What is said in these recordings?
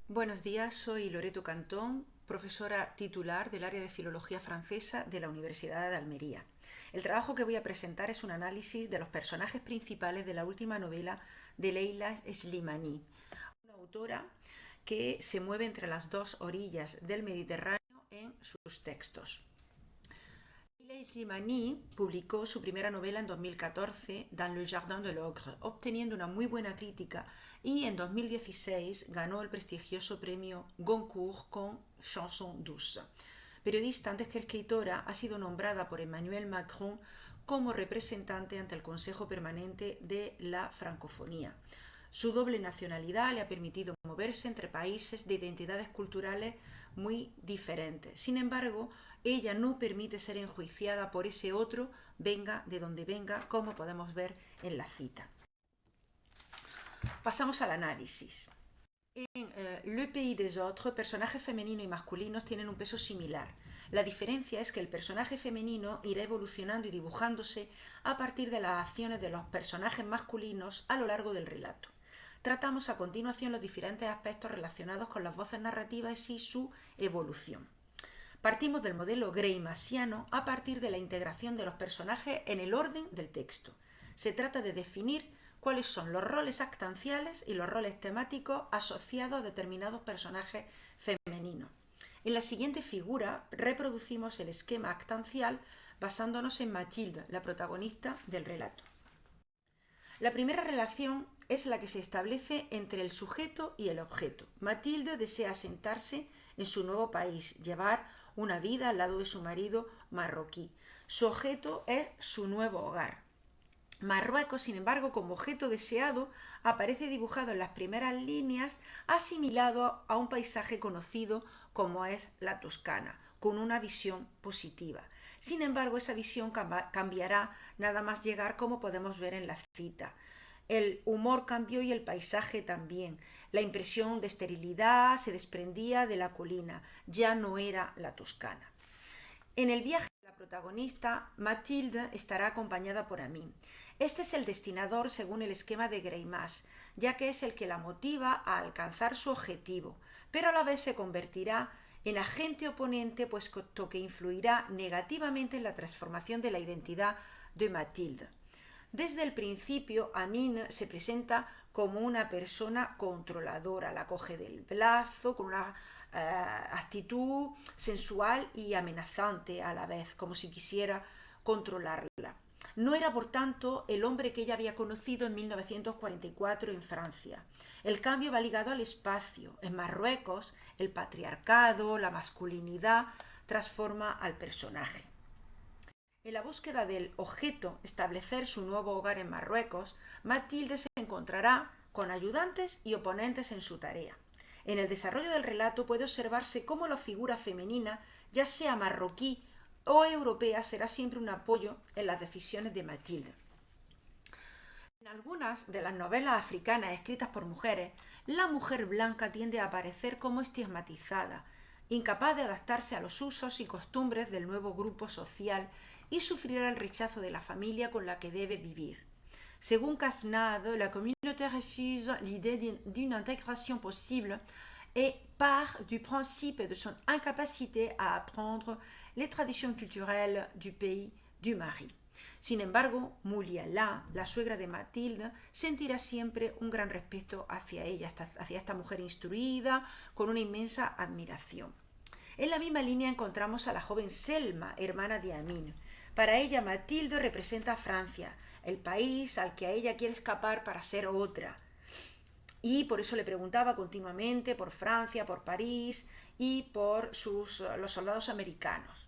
Buenos días, soy Loreto Cantón, profesora titular del área de Filología Francesa de la Universidad de Almería. El trabajo que voy a presentar es un análisis de los personajes principales de la última novela de Leila Slimani, una autora que se mueve entre las dos orillas del Mediterráneo en sus textos. Leila Slimani publicó su primera novela en 2014, Dans le Jardin de l'Ogre, obteniendo una muy buena crítica, y en 2016 ganó el prestigioso premio Goncourt con Chanson douce. Periodista antes que escritora, ha sido nombrada por Emmanuel Macron como representante ante el Consejo Permanente de la Francofonía. Su doble nacionalidad le ha permitido moverse entre países de identidades culturales muy diferentes. Sin embargo, ella no permite ser enjuiciada por ese otro, venga de donde venga, como podemos ver en la cita. Pasamos al análisis. En Le Pays des Autres, personajes femeninos y masculinos tienen un peso similar. La diferencia es que el personaje femenino irá evolucionando y dibujándose a partir de las acciones de los personajes masculinos a lo largo del relato. Tratamos a continuación los diferentes aspectos relacionados con las voces narrativas y su evolución. Partimos del modelo Greimassiano a partir de la integración de los personajes en el orden del texto. Se trata de definir cuáles son los roles actanciales y los roles temáticos asociados a determinados personajes femeninos. En la siguiente figura reproducimos el esquema actancial basándonos en Mathilde, la protagonista del relato. La primera relación es la que se establece entre el sujeto y el objeto. Mathilde desea asentarse en su nuevo país, llevar una vida al lado de su marido marroquí. Su objeto es su nuevo hogar. Marruecos, sin embargo, como objeto deseado, aparece dibujado en las primeras líneas, asimilado a un paisaje conocido como es la Toscana, con una visión positiva. Sin embargo, esa visión cambiará nada más llegar, como podemos ver en la cita. El humor cambió y el paisaje también. La impresión de esterilidad se desprendía de la colina, ya no era la Toscana. En el viaje de la protagonista, Mathilde estará acompañada por Amin. Este es el destinador según el esquema de Greimas, ya que es el que la motiva a alcanzar su objetivo, pero a la vez se convertirá en agente oponente, puesto que influirá negativamente en la transformación de la identidad de Mathilde. Desde el principio, Amin se presenta como una persona controladora, la coge del brazo con una actitud sensual y amenazante a la vez, como si quisiera controlarla. No era, por tanto, el hombre que ella había conocido en 1944 en Francia. El cambio va ligado al espacio. En Marruecos, el patriarcado, la masculinidad, transforma al personaje. En la búsqueda del objeto, establecer su nuevo hogar en Marruecos, Mathilde se encontrará con ayudantes y oponentes en su tarea. En el desarrollo del relato puede observarse cómo la figura femenina, ya sea marroquí o europea, será siempre un apoyo en las decisiones de Mathilde. En algunas de las novelas africanas escritas por mujeres, la mujer blanca tiende a aparecer como estigmatizada, incapaz de adaptarse a los usos y costumbres del nuevo grupo social y sufrirá el rechazo de la familia con la que debe vivir. Según Cazenave, la communauté refuse l'idée d'une intégration possible et part du principe de son incapacité à apprendre les traditions culturelles du pays du mari. Sin embargo, Muliala, la suegra de Mathilde, sentirá siempre un gran respeto hacia ella, hacia esta mujer instruida, con una inmensa admiración. En la misma línea encontramos a la joven Selma, hermana de Amin. Para ella, Mathilde representa a Francia, el país al que a ella quiere escapar para ser otra. Y por eso le preguntaba continuamente por Francia, por París y por los soldados americanos.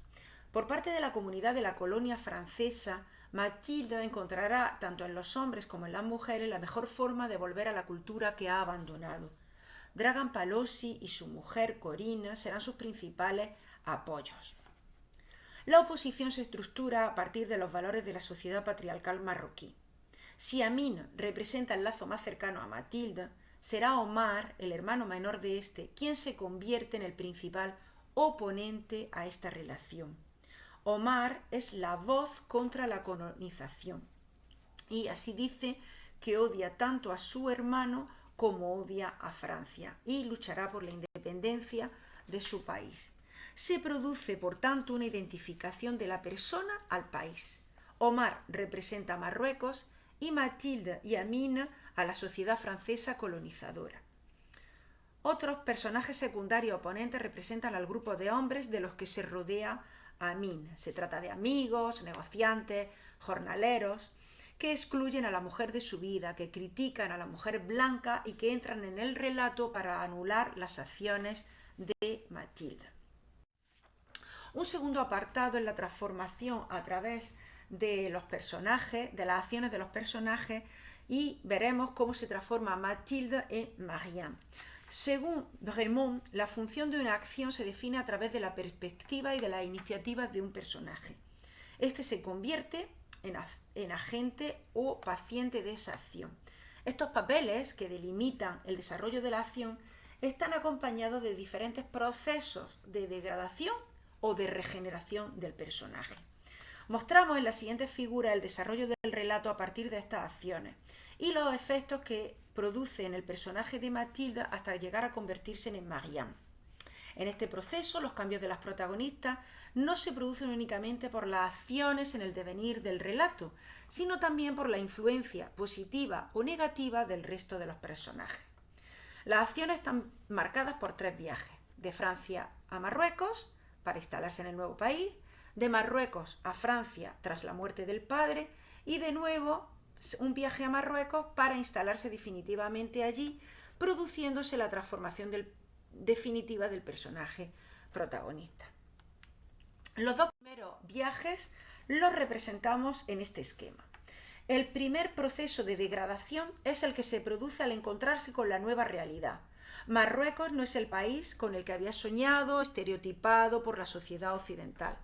Por parte de la comunidad de la colonia francesa, Mathilde encontrará tanto en los hombres como en las mujeres la mejor forma de volver a la cultura que ha abandonado. Dragan Palossi y su mujer Corinne serán sus principales apoyos. La oposición se estructura a partir de los valores de la sociedad patriarcal marroquí. Si Amin representa el lazo más cercano a Mathilde, será Omar, el hermano menor de este, quien se convierte en el principal oponente a esta relación. Omar es la voz contra la colonización y así dice que odia tanto a su hermano como odia a Francia y luchará por la independencia de su país. Se produce, por tanto, una identificación de la persona al país. Omar representa a Marruecos y Mathilde y Amine a la sociedad francesa colonizadora. Otros personajes secundarios oponentes representan al grupo de hombres de los que se rodea Amine. Se trata de amigos, negociantes, jornaleros, que excluyen a la mujer de su vida, que critican a la mujer blanca y que entran en el relato para anular las acciones de Mathilde. Un segundo apartado es la transformación a través de los personajes, de las acciones de los personajes, y veremos cómo se transforma Mathilde en Marianne. Según Bremont, la función de una acción se define a través de la perspectiva y de las iniciativas de un personaje. Este se convierte en agente o paciente de esa acción. Estos papeles que delimitan el desarrollo de la acción están acompañados de diferentes procesos de degradación o de regeneración del personaje. Mostramos en la siguiente figura el desarrollo del relato a partir de estas acciones y los efectos que produce en el personaje de Mathilde hasta llegar a convertirse en Marianne. En este proceso, los cambios de las protagonistas no se producen únicamente por las acciones en el devenir del relato, sino también por la influencia positiva o negativa del resto de los personajes. Las acciones están marcadas por 3 viajes: de Francia a Marruecos para instalarse en el nuevo país, de Marruecos a Francia tras la muerte del padre y de nuevo un viaje a Marruecos para instalarse definitivamente allí, produciéndose la transformación definitiva del personaje protagonista. Los 2 primeros viajes los representamos en este esquema. El primer proceso de degradación es el que se produce al encontrarse con la nueva realidad. Marruecos no es el país con el que había soñado, estereotipado por la sociedad occidental.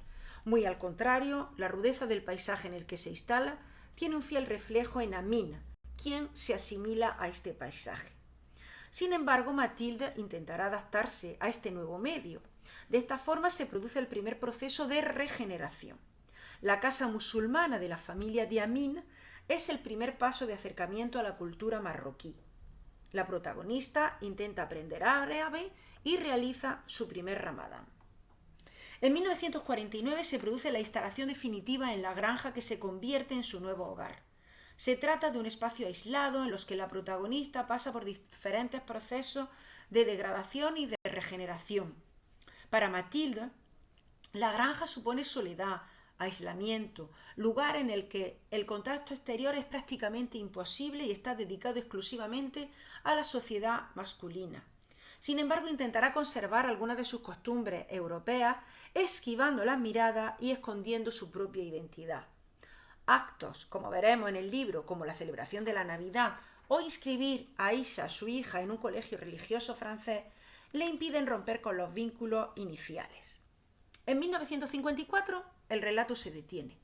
Muy al contrario, la rudeza del paisaje en el que se instala tiene un fiel reflejo en Amine, quien se asimila a este paisaje. Sin embargo, Mathilde intentará adaptarse a este nuevo medio. De esta forma se produce el primer proceso de regeneración. La casa musulmana de la familia de Amine es el primer paso de acercamiento a la cultura marroquí. La protagonista intenta aprender árabe y realiza su primer ramadán. En 1949 se produce la instalación definitiva en la granja que se convierte en su nuevo hogar. Se trata de un espacio aislado en los que la protagonista pasa por diferentes procesos de degradación y de regeneración. Para Mathilde, la granja supone soledad, aislamiento, lugar en el que el contacto exterior es prácticamente imposible y está dedicado exclusivamente a la sociedad masculina. Sin embargo, intentará conservar algunas de sus costumbres europeas, esquivando las miradas y escondiendo su propia identidad. Actos, como veremos en el libro, como la celebración de la Navidad o inscribir a Isa, su hija, en un colegio religioso francés, le impiden romper con los vínculos iniciales. En 1954, el relato se detiene.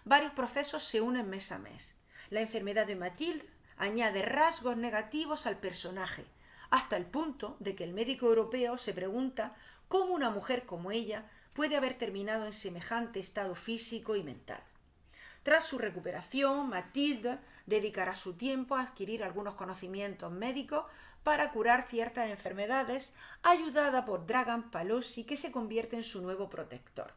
Varios procesos se unen mes a mes. La enfermedad de Mathilde añade rasgos negativos al personaje, hasta el punto de que el médico europeo se pregunta cómo una mujer como ella puede haber terminado en semejante estado físico y mental. Tras su recuperación, Mathilde dedicará su tiempo a adquirir algunos conocimientos médicos para curar ciertas enfermedades, ayudada por Dragan Palossi, que se convierte en su nuevo protector.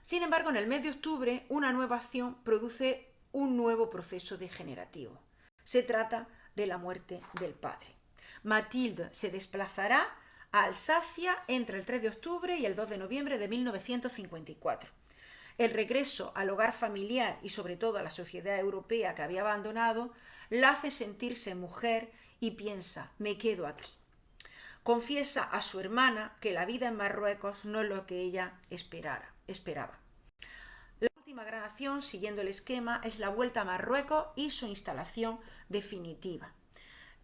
Sin embargo, en el mes de octubre, una nueva acción produce un nuevo proceso degenerativo. Se trata de la muerte del padre. Mathilde se desplazará a Alsacia entre el 3 de octubre y el 2 de noviembre de 1954. El regreso al hogar familiar y sobre todo a la sociedad europea que había abandonado la hace sentirse mujer y piensa: me quedo aquí. Confiesa a su hermana que la vida en Marruecos no es lo que ella esperaba. La última gran acción, siguiendo el esquema, es la vuelta a Marruecos y su instalación definitiva.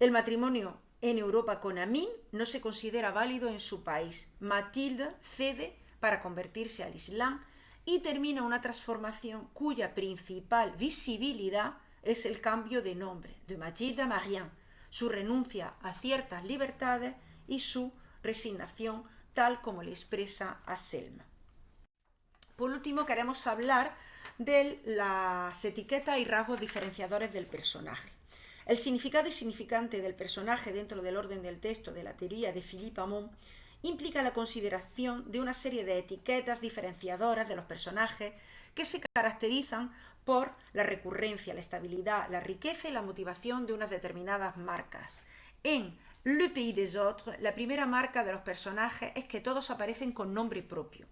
El matrimonio en Europa con Amine no se considera válido en su país. Mathilde cede para convertirse al Islam y termina una transformación cuya principal visibilidad es el cambio de nombre, de Mathilde a Marianne, su renuncia a ciertas libertades y su resignación, tal como le expresa a Selma. Por último, queremos hablar de las etiquetas y rasgos diferenciadores del personaje. El significado y significante del personaje dentro del orden del texto de la teoría de Philippe Aumont implica la consideración de una serie de etiquetas diferenciadoras de los personajes que se caracterizan por la recurrencia, la estabilidad, la riqueza y la motivación de unas determinadas marcas. En Le Pays des Autres, la primera marca de los personajes es que todos aparecen con nombre propio.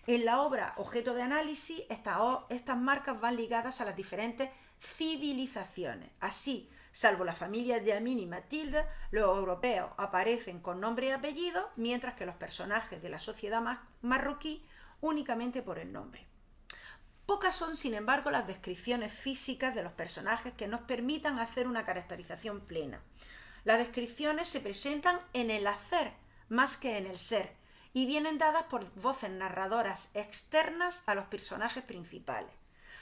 En la obra objeto de análisis, estas marcas van ligadas a las diferentes civilizaciones. Así, salvo la familia de Amine y Mathilde, los europeos aparecen con nombre y apellido, mientras que los personajes de la sociedad marroquí únicamente por el nombre. Pocas son, sin embargo, las descripciones físicas de los personajes que nos permitan hacer una caracterización plena. Las descripciones se presentan en el hacer más que en el ser y vienen dadas por voces narradoras externas a los personajes principales.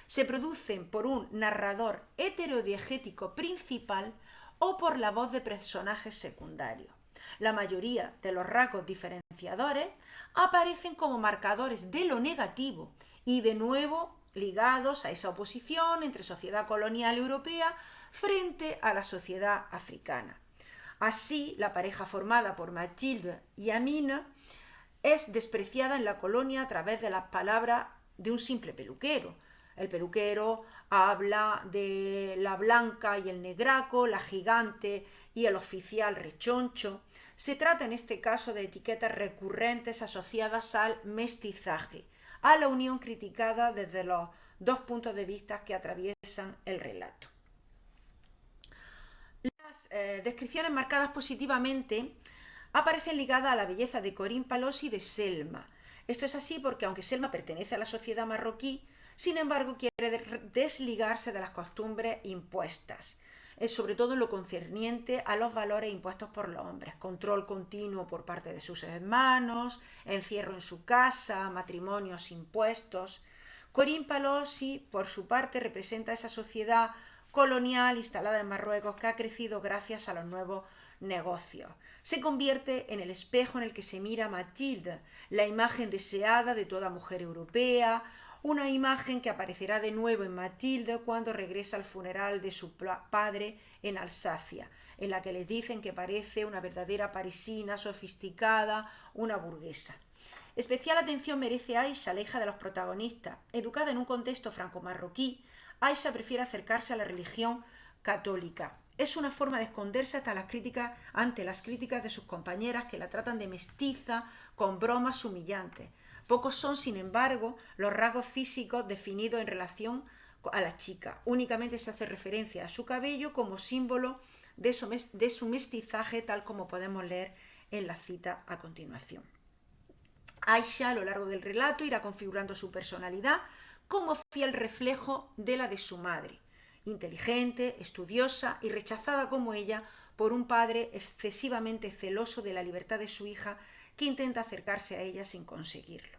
Se producen por un narrador heterodiegético principal o por la voz de personajes secundarios. La mayoría de los rasgos diferenciadores aparecen como marcadores de lo negativo y de nuevo ligados a esa oposición entre sociedad colonial europea frente a la sociedad africana. Así, la pareja formada por Mathilde y Amine es despreciada en la colonia a través de las palabras de un simple peluquero. El peluquero habla de la blanca y el negraco, la gigante y el oficial rechoncho. Se trata en este caso de etiquetas recurrentes asociadas al mestizaje, a la unión criticada desde los dos puntos de vista que atraviesan el relato. Las descripciones marcadas positivamente aparecen ligadas a la belleza de Corinne Palos y de Selma. Esto es así porque aunque Selma pertenece a la sociedad marroquí, sin embargo quiere desligarse de las costumbres impuestas, sobre todo en lo concerniente a los valores impuestos por los hombres, control continuo por parte de sus hermanos, encierro en su casa, matrimonios impuestos. Corinne Palossi, por su parte, representa esa sociedad colonial instalada en Marruecos que ha crecido gracias a los nuevos negocios. Se convierte en el espejo en el que se mira Mathilde, la imagen deseada de toda mujer europea, una imagen que aparecerá de nuevo en Mathilde cuando regresa al funeral de su padre en Alsacia, en la que les dicen que parece una verdadera parisina sofisticada, una burguesa. Especial atención merece Aisha, la hija de los protagonistas. Educada en un contexto franco-marroquí, Aisha prefiere acercarse a la religión católica. Es una forma de esconderse ante las críticas de sus compañeras que la tratan de mestiza con bromas humillantes. Pocos son, sin embargo, los rasgos físicos definidos en relación a la chica. Únicamente se hace referencia a su cabello como símbolo de su mestizaje, tal como podemos leer en la cita a continuación. Aisha, a lo largo del relato, irá configurando su personalidad como fiel reflejo de la de su madre, inteligente, estudiosa y rechazada como ella por un padre excesivamente celoso de la libertad de su hija que intenta acercarse a ella sin conseguirlo.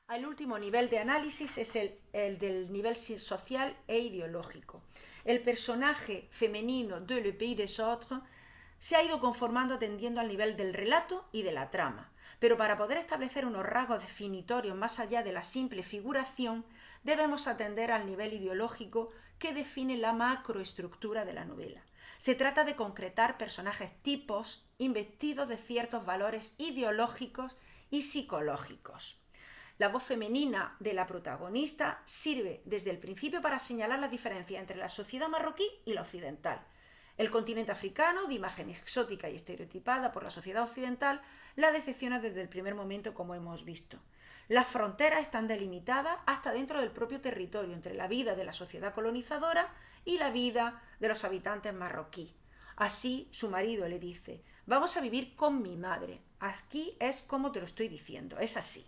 El último nivel de análisis es el del nivel social e ideológico. El personaje femenino de Le Pays des Autres se ha ido conformando atendiendo al nivel del relato y de la trama, pero para poder establecer unos rasgos definitorios más allá de la simple figuración, debemos atender al nivel ideológico que define la macroestructura de la novela. Se trata de concretar personajes tipos investidos de ciertos valores ideológicos y psicológicos. La voz femenina de la protagonista sirve desde el principio para señalar la diferencia entre la sociedad marroquí y la occidental. El continente africano, de imagen exótica y estereotipada por la sociedad occidental, la decepciona desde el primer momento, como hemos visto. Las fronteras están delimitadas hasta dentro del propio territorio, entre la vida de la sociedad colonizadora y la vida de los habitantes marroquíes. Así, su marido le dice: vamos a vivir con mi madre. Aquí es como te lo estoy diciendo, es así.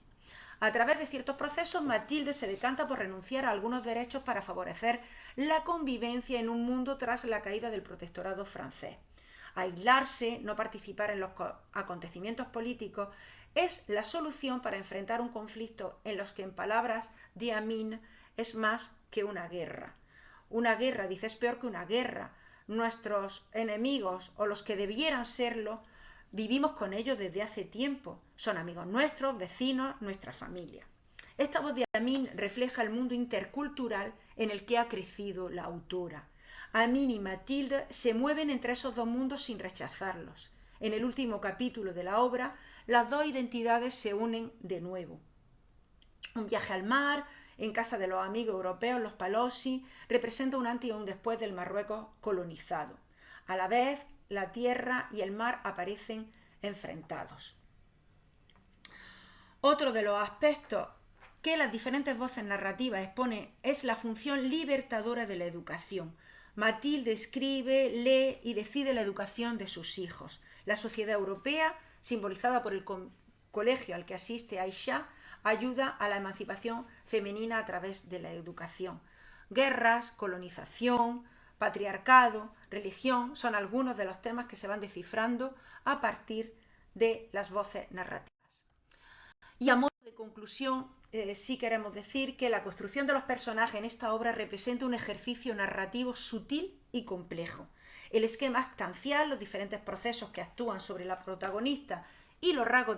A través de ciertos procesos, Mathilde se decanta por renunciar a algunos derechos para favorecer la convivencia en un mundo tras la caída del protectorado francés. Aislarse, no participar en los acontecimientos políticos, es la solución para enfrentar un conflicto en los que, en palabras de Amine, es más que una guerra. Una guerra, dice, es peor que una guerra. Nuestros enemigos, o los que debieran serlo, vivimos con ellos desde hace tiempo. Son amigos nuestros, vecinos, nuestra familia. Esta voz de Amine refleja el mundo intercultural en el que ha crecido la autora. Amine y Mathilde se mueven entre esos dos mundos sin rechazarlos. En el último capítulo de la obra, las dos identidades se unen de nuevo. Un viaje al mar, en casa de los amigos europeos, los Palossi, representa un antes y un después del Marruecos colonizado. A la vez, la tierra y el mar aparecen enfrentados. Otro de los aspectos que las diferentes voces narrativas exponen es la función libertadora de la educación. Mathilde escribe, lee y decide la educación de sus hijos. La sociedad europea, simbolizada por el colegio al que asiste Aisha, ayuda a la emancipación femenina a través de la educación. Guerras, colonización, patriarcado, religión son algunos de los temas que se van descifrando a partir de las voces narrativas. Y a modo de conclusión, sí queremos decir que la construcción de los personajes en esta obra representa un ejercicio narrativo sutil y complejo. El esquema actancial, los diferentes procesos que actúan sobre la protagonista y los rasgos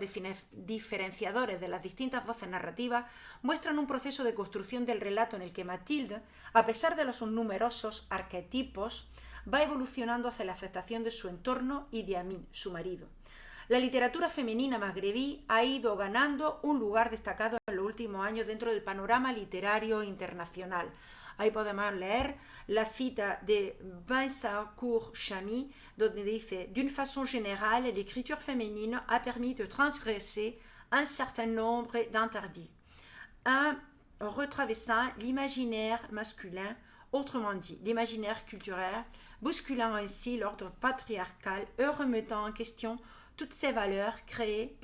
diferenciadores de las distintas voces narrativas muestran un proceso de construcción del relato en el que Mathilde, a pesar de los numerosos arquetipos, va evolucionando hacia la aceptación de su entorno y de Amine, su marido. La literatura femenina magrebí ha ido ganando un lugar destacado en los últimos años dentro del panorama literario internacional. Ahí podemos leer la cita de Vincent Cour-Chamy, donde dice: D'une façon générale, l'écriture féminine a permis de transgresser un certain nombre d'interdits, en retraversant l'imaginaire masculin, autrement dit, l'imaginaire culturel, bousculant ainsi l'ordre patriarcal et remettant en question toutes ces valeurs créées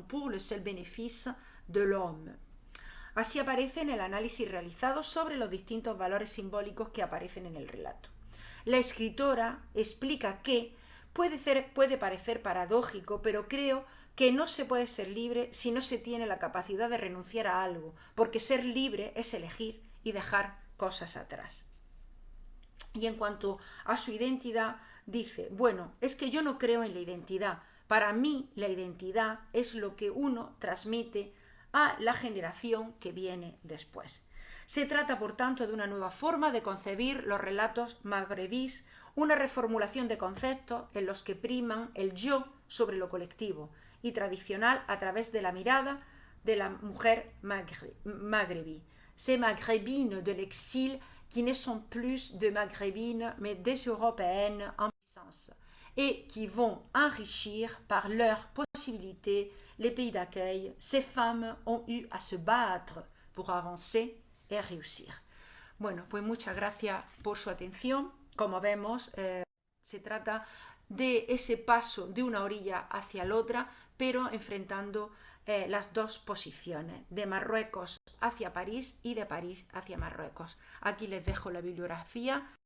pour le seul bénéfice de l'homme. Así aparece en el análisis realizado sobre los distintos valores simbólicos que aparecen en el relato. La escritora explica que puede parecer paradójico, pero creo que no se puede ser libre si no se tiene la capacidad de renunciar a algo, porque ser libre es elegir y dejar cosas atrás. Y en cuanto a su identidad, dice: bueno, es que yo no creo en la identidad. Para mí, la identidad es lo que uno transmite a la generación que viene después. Se trata, por tanto, de una nueva forma de concebir los relatos magrebíes, una reformulación de conceptos en los que priman el yo sobre lo colectivo y tradicional a través de la mirada de la mujer magrebí. Ces maghrébines de l'exil qui ne sont plus de maghrébines mais des européennes en puissance et qui vont enrichir par leurs possibilités les pays d'accueil. Ces femmes ont eu à se battre pour avancer et réussir. Bueno, pues muchas gracias por su atención. Como vemos, se trata de ese paso de una orilla hacia la otra, pero enfrentando las dos posiciones, de Marruecos hacia París y de París hacia Marruecos. Aquí les dejo la bibliografía